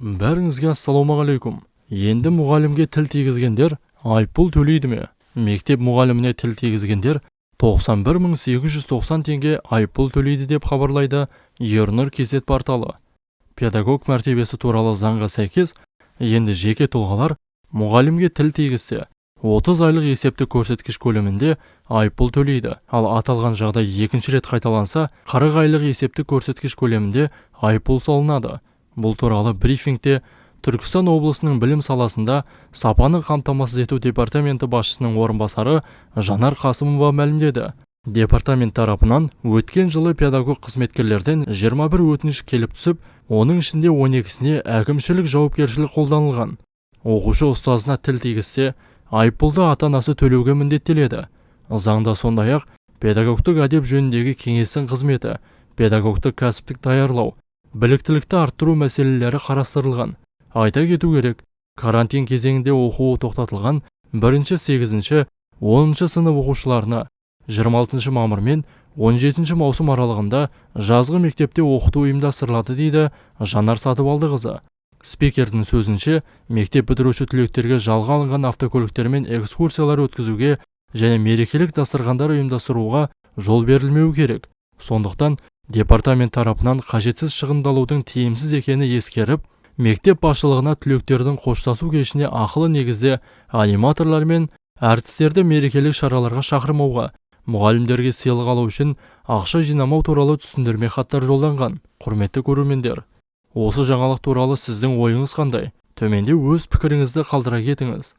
Бәріңізге ассалаумағалейкум. Енді мұғалімге тіл тигізгендер айыппұл төлейді ме? Мектеп мұғаліміне тіл тигізгендер 91.890 теңге айыппұл төлейді деп хабарлайды Ернұр Кезет порталы. Педагог мәртебесі туралы заңға сәйкес, енді жеке тұлғалар мұғалімге тіл тигізсе, 30 айлық есептік көрсеткіш көлемінде айыппұл төлейді. Ал аталған жағдай екінші рет қайталанса, 40 айлық есептік көрсеткіш көлемінде айыппұл салынады. Бұл туралы брифингте Түркістан облысының білім саласында сапаны қамтамасыз ету департаменті басшысының орынбасары Жанар Қасымова мәлімдеді. Департамент тарапынан өткен жылы педагог қызметкерлерден 21 өтініш келіп түсіп, оның ішінде 12-сіне әкімшілік жауапкершілік қолданылған. Оқушы ұстазына тіл тигізсе, айыппұлды ата-анасы төлеуге міндеттеледі. Заңда сондай-ақ педагогтық әдеп жөніндегі кеңестің қызметі, педагогтық кәсіптік даярлау, біліктілікті арттыру мәселелері қарастырылған. Айта кету керек, карантин кезеңінде оқуы тоқтатылған 1-8, 10 сынып оқушыларына 26 мамыр мен 17 маусым аралығында жазғы мектепте оқыту ұйымдастырылады дейді Жанар Сатыбалдықызы. Спикердің сөзінше, мектеп бітіруші түлектерге жалға алынған автокөліктермен экскурсиялар өткізуге және мерекелік дастархандар ұйымдастыруға жол берілмеу керек. Сондықтан департамент тарапынан қажетсіз шығындалудың тиімсіз екені ескеріп, мектеп басшылығына түлектердің қоштасу кешіне ақылы негізде аниматорлар мен әртістерді мерекелік шараларға шақырмауға, мұғалімдерге сыйлық алу үшін ақша жинамау туралы түсіндірме хаттар жолданған. Құрметті көрермендер, осы жаңалық туралы сіздің ойыңыз қандай? Төменде өз пікіріңізді қалдыра кетіңіз.